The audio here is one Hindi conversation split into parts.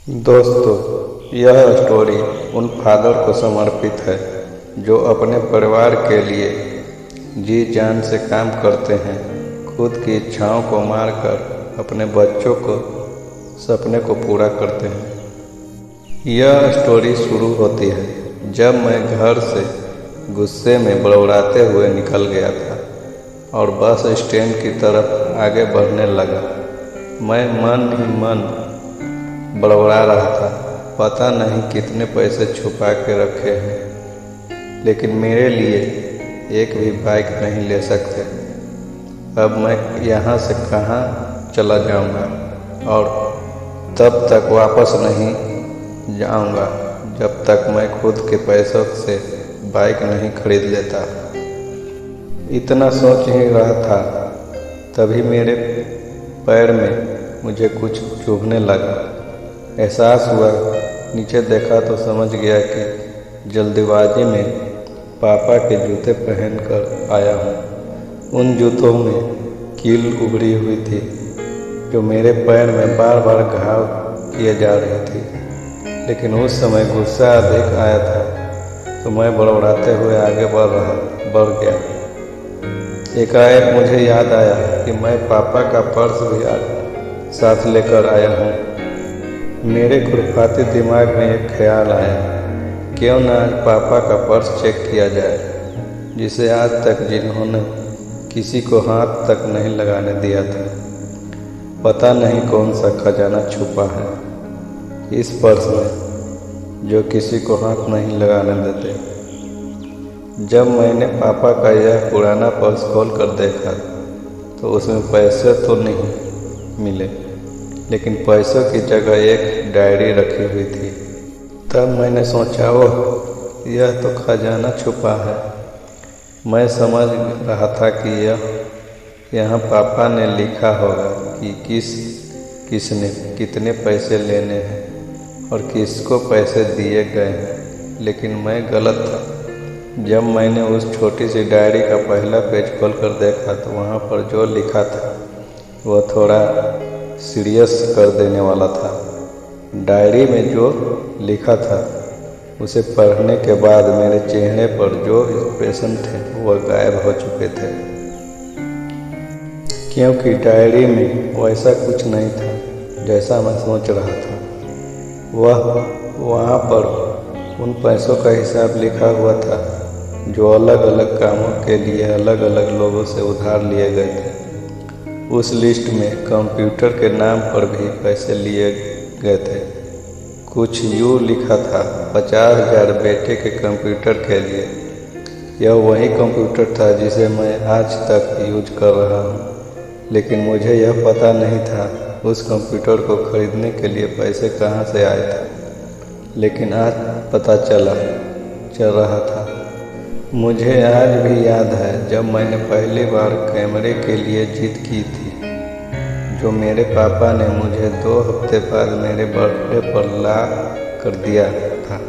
दोस्तों, यह स्टोरी उन फादर को समर्पित है जो अपने परिवार के लिए जी जान से काम करते हैं, खुद की इच्छाओं को मारकर अपने बच्चों को सपने को पूरा करते हैं। यह स्टोरी शुरू होती है जब मैं घर से गुस्से में बड़बड़ाते हुए निकल गया था और बस स्टैंड की तरफ आगे बढ़ने लगा। मैं मन ही मन बड़बड़ा रहा था, पता नहीं कितने पैसे छुपा के रखे हैं, लेकिन मेरे लिए एक भी बाइक नहीं ले सकते। अब मैं यहाँ से कहाँ चला जाऊँगा और तब तक वापस नहीं जाऊँगा जब तक मैं खुद के पैसों से बाइक नहीं खरीद लेता। इतना सोच ही रहा था, तभी मेरे पैर में मुझे कुछ चुभने लगा। एहसास हुआ, नीचे देखा तो समझ गया कि जल्दीबाजी में पापा के जूते पहनकर आया हूँ। उन जूतों में कील उभरी हुई थी जो मेरे पैर में बार बार घाव किए जा रही थी, लेकिन उस समय गुस्सा अधिक आया था तो मैं बड़बड़ाते हुए आगे बढ़ गया। एकाएक मुझे याद आया कि मैं पापा का पर्स भी साथ लेकर आया हूँ। मेरे खुरपाते दिमाग में एक ख्याल आया, क्यों ना आज पापा का पर्स चेक किया जाए, जिसे आज तक जिन्होंने किसी को हाथ तक नहीं लगाने दिया था। पता नहीं कौन सा खजाना छुपा है इस पर्स में जो किसी को हाथ नहीं लगाने देते। जब मैंने पापा का यह पुराना पर्स खोल कर देखा तो उसमें पैसे तो नहीं मिले, लेकिन पैसों की जगह एक डायरी रखी हुई थी। तब मैंने सोचा, ओह, यह तो खजाना छुपा है। मैं समझ रहा था कि यहाँ पापा ने लिखा होगा कि किसने कितने पैसे लेने हैं और किसको पैसे दिए गए हैं, लेकिन मैं गलत था। जब मैंने उस छोटी सी डायरी का पहला पेज खोल कर देखा तो वहाँ पर जो लिखा था वह थोड़ा सीरियस कर देने वाला था। डायरी में जो लिखा था उसे पढ़ने के बाद मेरे चेहरे पर जो एक्सप्रेशन थे वह गायब हो चुके थे, क्योंकि डायरी में वैसा कुछ नहीं था जैसा मैं सोच रहा था। वहाँ पर उन पैसों का हिसाब लिखा हुआ था जो अलग अलग कामों के लिए अलग अलग लोगों से उधार लिए गए थे। उस लिस्ट में कंप्यूटर के नाम पर भी पैसे लिए गए थे। कुछ यूँ लिखा था, 50,000 बेटे के कंप्यूटर के लिए। यह वही कंप्यूटर था जिसे मैं आज तक यूज कर रहा हूँ, लेकिन मुझे यह पता नहीं था उस कंप्यूटर को खरीदने के लिए पैसे कहाँ से आए थे। लेकिन आज पता चल रहा था। मुझे आज भी याद है जब मैंने पहली बार कैमरे के लिए जिद की थी, जो मेरे पापा ने मुझे 2 हफ्ते बाद मेरे बर्थडे पर ला कर दिया था,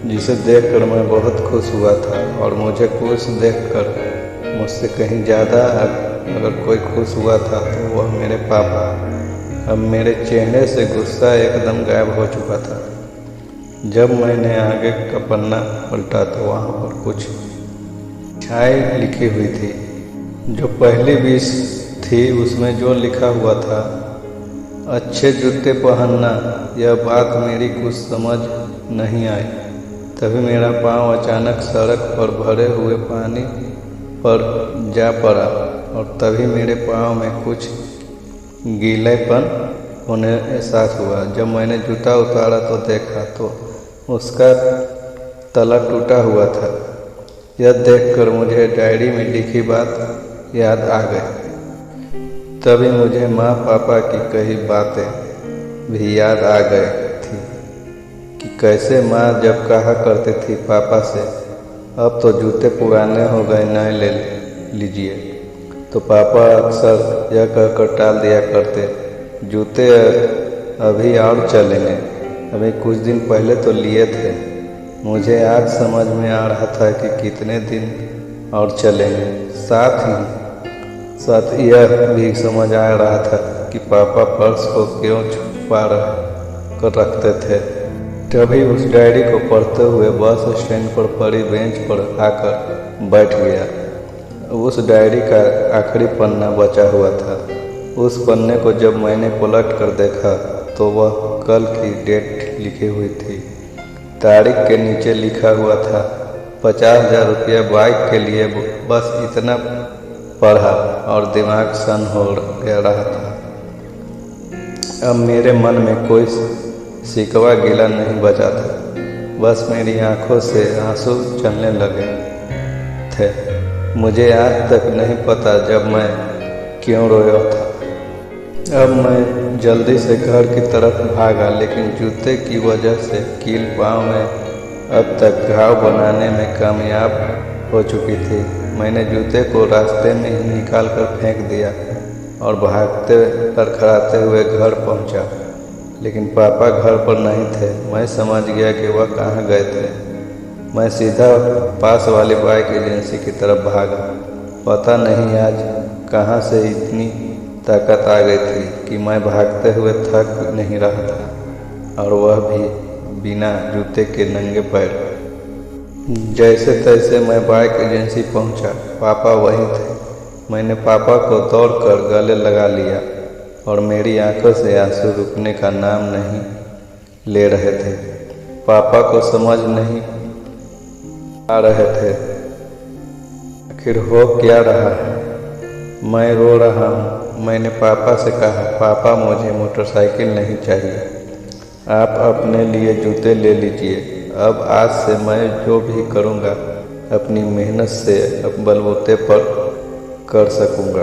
जिसे देखकर मैं बहुत खुश हुआ था। और मुझे खुश देखकर मुझसे कहीं ज़्यादा अगर कोई खुश हुआ था तो वह मेरे पापा। अब मेरे चेहरे से गुस्सा एकदम गायब हो चुका था। जब मैंने आगे का पन्ना पलटा तो वहाँ पर कुछ छाई लिखी हुई थी। जो पहली 20 थी उसमें जो लिखा हुआ था, अच्छे जूते पहनना। यह बात मेरी कुछ समझ नहीं आई। तभी मेरा पाँव अचानक सड़क पर भरे हुए पानी पर जा पड़ा और तभी मेरे पाँव में कुछ गीलेपन होने एहसास हुआ। जब मैंने जूता उतारा तो देखा तो उसका तला टूटा हुआ था। यह देखकर मुझे डायरी में लिखी बात याद आ गई। तभी मुझे माँ पापा की कही बातें भी याद आ गई थी कि कैसे माँ जब कहा करती थी पापा से, अब तो जूते पुराने हो गए, नए ले लीजिए, तो पापा अक्सर यह कहकर टाल दिया करते, जूते अभी और चलेंगे, अभी कुछ दिन पहले तो लिए थे। मुझे आज समझ में आ रहा था कि कितने दिन और चलेंगे। साथ यह भी समझ आ रहा था कि पापा पर्स को क्यों छुपा रहे। कर रखते थे। तभी उस डायरी को पढ़ते हुए बस स्टैंड पर पड़ी बेंच पर आकर बैठ गया। उस डायरी का आखिरी पन्ना बचा हुआ था। उस पन्ने को जब मैंने पलट कर देखा तो वह कल की डेट लिखी हुई थी। तारीख के नीचे लिखा हुआ था 50,000 रुपया बाइक के लिए। बस इतना पढ़ा और दिमाग सन हो रहा था। अब मेरे मन में कोई शिकवा गिला नहीं बचा था। बस मेरी आंखों से आंसू चलने लगे थे। मुझे आज तक नहीं पता जब मैं क्यों रोया था। अब मैं जल्दी से घर की तरफ भागा, लेकिन जूते की वजह से कील पाँव में अब तक घाव बनाने में कामयाब हो चुकी थी। मैंने जूते को रास्ते में ही निकाल कर फेंक दिया और भागते लड़खड़ाते हुए घर पहुंचा, लेकिन पापा घर पर नहीं थे। मैं समझ गया कि वह कहाँ गए थे। मैं सीधा पास वाली बाइक एजेंसी की तरफ भागा। पता नहीं आज कहाँ से इतनी ताकत आ गई थी कि मैं भागते हुए थक नहीं रहा था, और वह भी बिना जूते के नंगे पैर। जैसे तैसे मैं बाइक एजेंसी पहुंचा। पापा वहीं थे। मैंने पापा को दौड़कर गले लगा लिया और मेरी आंखों से आंसू रुकने का नाम नहीं ले रहे थे। पापा को समझ नहीं आ रहे थे आखिर हो क्या रहा है। मैं रो रहा हूँ। मैंने पापा से कहा, पापा मुझे मोटरसाइकिल नहीं चाहिए, आप अपने लिए जूते ले लीजिए। अब आज से मैं जो भी करूँगा अपनी मेहनत से बलबूते पर कर सकूँगा।